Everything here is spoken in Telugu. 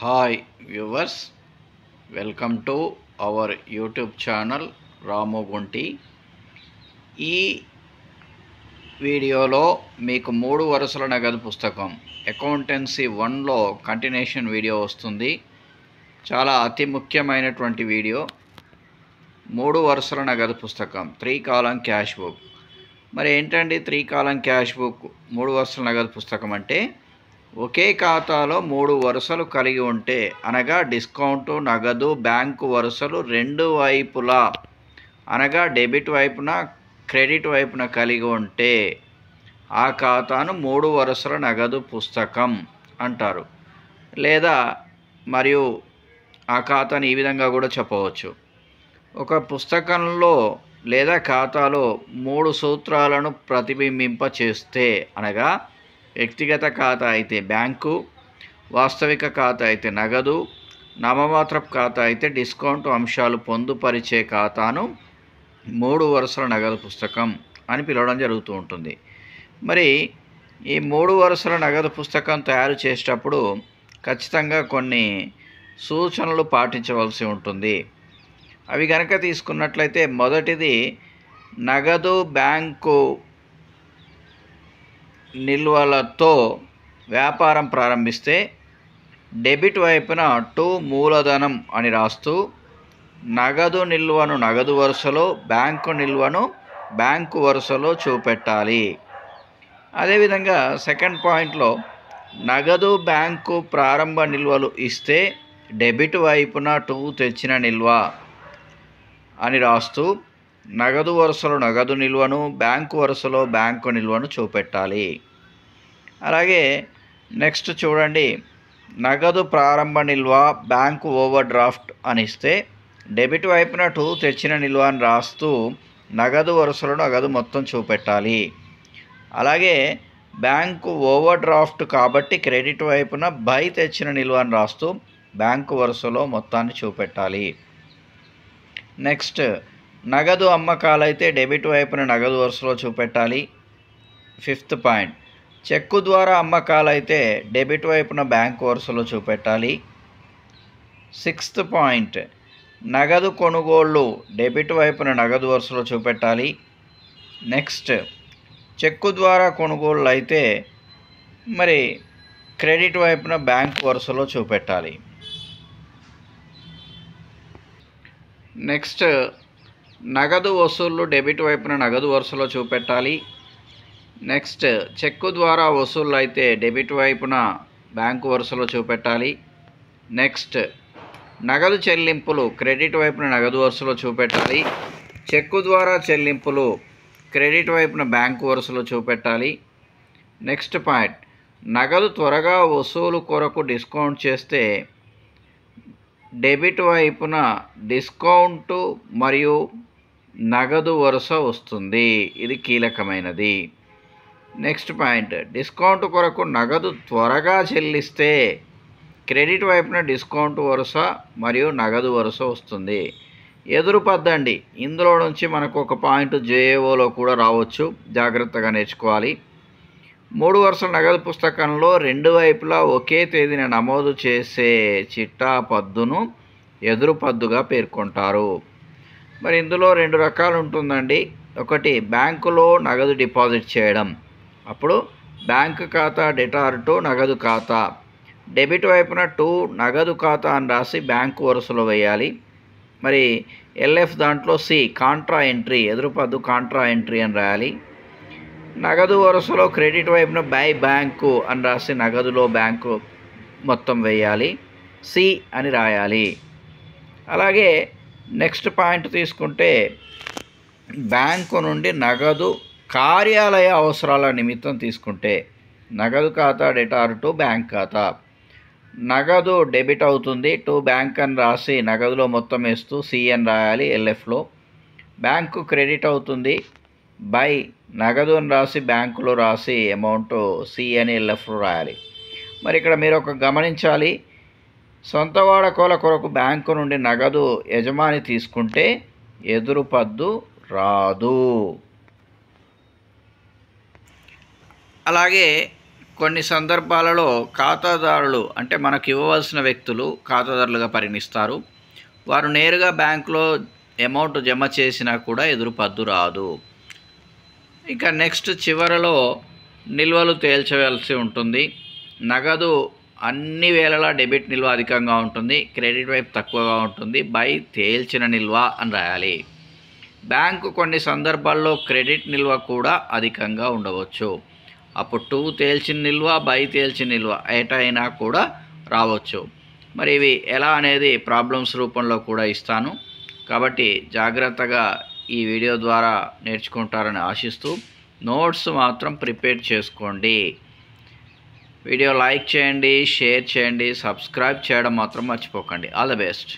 Hi viewers, welcome to our YouTube channel Ramu Gunti. ఈ వీడియోలో మీకు 3 వరుసల నగదు పుస్తకం అకౌంటెన్సీ 1లో కంటిన్యూషన్ వీడియో వస్తుంది. చాలా అతి ముఖ్యమైనటువంటి వీడియో. 3 వరుసల నగదు పుస్తకం 3 కాలం క్యాష్ బుక్. మరి ఏంటండి 3 కాలం క్యాష్ బుక్ 3 వరుసల నగదు పుస్తకం అంటే, ఒకే ఖాతాలో 3 వరుసలు కలిగి ఉంటే, అనగా డిస్కౌంటు, నగదు, బ్యాంకు వరుసలు రెండు వైపులా, అనగా డెబిట్ వైపున క్రెడిట్ వైపున కలిగి ఉంటే ఆ ఖాతాను 3 వరుసల నగదు పుస్తకం అంటారు. లేదా మరియు ఆ ఖాతాను ఈ విధంగా కూడా చెప్పవచ్చు. ఒక పుస్తకంలో లేదా ఖాతాలో 3 సూత్రాలను ప్రతిబింబింప చేస్తే, అనగా వ్యక్తిగత ఖాతా అయితే బ్యాంకు, వాస్తవిక ఖాతా అయితే నగదు, నామమాత్రపు ఖాతా అయితే డిస్కౌంట్ అంశాలు పొందుపరిచే ఖాతాను 3 వరుసల నగదు పుస్తకం అని పిలవడం జరుగుతూ ఉంటుంది. మరి ఈ 3 వరుసల నగదు పుస్తకం తయారు చేసేటప్పుడు ఖచ్చితంగా కొన్ని సూచనలు పాటించవలసి ఉంటుంది. అవి కనుక తీసుకున్నట్లయితే, మొదటిది నగదు బ్యాంకు నిల్వలతో వ్యాపారం ప్రారంభిస్తే డెబిట్ వైపున 2 మూలధనం అని రాస్తూ, నగదు నిల్వను నగదు వరుసలో, బ్యాంకు నిల్వను బ్యాంకు వరుసలో చూపెట్టాలి. అదేవిధంగా సెకండ్ పాయింట్లో నగదు బ్యాంకు ప్రారంభ నిల్వలు ఇస్తే డెబిట్ వైపున 2 తెచ్చిన నిల్వ అని రాస్తూ, నగదు వరుసలో నగదు నిల్వను, బ్యాంకు వరుసలో బ్యాంకు నిల్వను చూపెట్టాలి. అలాగే నెక్స్ట్ చూడండి, నగదు ప్రారంభ నిల్వ బ్యాంకు ఓవర్ డ్రాఫ్ట్ అని ఇస్తే డెబిట్ వైపున 2 తెచ్చిన నిల్వ అని రాస్తూ నగదు వరుసలో నగదు మొత్తం చూపెట్టాలి. అలాగే బ్యాంకు ఓవర్ డ్రాఫ్ట్ కాబట్టి క్రెడిట్ వైపున బై తెచ్చిన నిల్వ అని రాస్తూ బ్యాంకు వరుసలో మొత్తాన్ని చూపెట్టాలి. నెక్స్ట్, నగదు అమ్మకాలైతే డెబిట్ వైపున నగదు వరుసలో చూపెట్టాలి. ఫిఫ్త్ పాయింట్, చెక్కు ద్వారా అమ్మకాలైతే డెబిట్ వైపున బ్యాంకు వరుసలో చూపెట్టాలి. సిక్స్త్ పాయింట్, నగదు కొనుగోళ్ళు డెబిట్ వైపున నగదు వరుసలో చూపెట్టాలి. నెక్స్ట్, చెక్కు ద్వారా కొనుగోళ్ళు అయితే మరి క్రెడిట్ వైపున బ్యాంకు వరుసలో చూపెట్టాలి. నెక్స్ట్, నగదు వసూళ్ళు డెబిట్ వైపున నగదు వరుసలో చూపెట్టాలి. నెక్స్ట్, చెక్కు ద్వారా వసూళ్ళు అయితే డెబిట్ వైపున బ్యాంకు వరుసలో చూపెట్టాలి. నెక్స్ట్, నగదు చెల్లింపులు క్రెడిట్ వైపున నగదు వరుసలో చూపెట్టాలి. చెక్కు ద్వారా చెల్లింపులు క్రెడిట్ వైపున బ్యాంకు వరుసలో చూపెట్టాలి. నెక్స్ట్ పాయింట్, నగదు త్వరగా వసూలు కొరకు డిస్కౌంట్ చేస్తే డెబిట్ వైపున డిస్కౌంటు మరియు నగదు వరుస వస్తుంది. ఇది కీలకమైనది. నెక్స్ట్ పాయింట్, డిస్కౌంట్ కొరకు నగదు త్వరగా చెల్లిస్తే క్రెడిట్ వైపున డిస్కౌంట్ వరుస మరియు నగదు వరుస వస్తుంది. ఎదురు పద్దండి, ఇందులో నుంచి మనకు ఒక పాయింట్ జేఏఓలో కూడా రావచ్చు, జాగ్రత్తగా నేర్చుకోవాలి. 3 వరుసల నగదు పుస్తకంలో 2 వైపులా ఒకే తేదీన నమోదు చేసే చిట్టా పద్దును ఎదురు పద్దుగా పేర్కొంటారు. మరి ఇందులో 2 రకాలు ఉంటుందండి. ఒకటి, బ్యాంకులో నగదు డిపాజిట్ చేయడం. అప్పుడు బ్యాంకు ఖాతా డెటార్ టు నగదు ఖాతా, డెబిట్ వైపున 2 నగదు ఖాతా అని రాసి బ్యాంకు వరుసలో వేయాలి. మరి ఎల్ఎఫ్ దాంట్లో సి కాంట్రా ఎంట్రీ, ఎదురు పద్దు కాంట్రా ఎంట్రీ అని రాయాలి. నగదు వరుసలో క్రెడిట్ వైపున బై బ్యాంకు అని రాసి నగదులో బ్యాంకు మొత్తం వేయాలి, సి అని రాయాలి. అలాగే నెక్స్ట్ పాయింట్ తీసుకుంటే, బ్యాంకు నుండి నగదు కార్యాలయ అవసరాల నిమిత్తం తీసుకుంటే నగదు ఖాతా డెటార్ టు బ్యాంక్ ఖాతా, నగదు డెబిట్ అవుతుంది, టు బ్యాంక్ అని రాసి నగదులో మొత్తం వేస్తూ సి అని రాయాలి ఎల్ఎఫ్లో. బ్యాంకు క్రెడిట్ అవుతుంది, బై నగదు అని రాసి బ్యాంకులో రాసి అమౌంట్ సి అని ఎల్ఎఫ్లో రాయాలి. మరి ఇక్కడ మీరు ఒక గమనించాలి, సొంత వాడకోల కొరకు బ్యాంకు నుండి నగదు యజమాని తీసుకుంటే ఎదురు పద్దు రాదు. అలాగే కొన్ని సందర్భాలలో ఖాతాదారులు అంటే మనకు ఇవ్వవలసిన వ్యక్తులు ఖాతాదారులుగా పరిగణిస్తారు. వారు నేరుగా బ్యాంకులో అమౌంట్ జమ చేసినా కూడా ఎదురు పద్దు రాదు. ఇక నెక్స్ట్ చివరలో నిల్వలు తేల్చవలసి ఉంటుంది. నగదు అన్ని వేళలా డెబిట్ నిల్వ అధికంగా ఉంటుంది, క్రెడిట్ వైపు తక్కువగా ఉంటుంది. బై తేల్చిన నిల్వ అని రాయాలి. బ్యాంకు కొన్ని సందర్భాల్లో క్రెడిట్ నిల్వ కూడా అధికంగా ఉండవచ్చు. అప్పుడు 2 తేల్చిన నిల్వ, బై తేల్చిన నిల్వ ఏటైనా కూడా రావచ్చు. మరి ఇవి ఎలా అనేది ప్రాబ్లమ్స్ రూపంలో కూడా ఇస్తాను. కాబట్టి జాగ్రత్తగా ఈ వీడియో ద్వారా నేర్చుకుంటారని ఆశిస్తూ నోట్స్ మాత్రం ప్రిపేర్ చేసుకోండి. వీడియో లైక్ చేయండి, షేర్ చేయండి, సబ్స్క్రైబ్ చేయడం మాత్రం మర్చిపోకండి. All the best.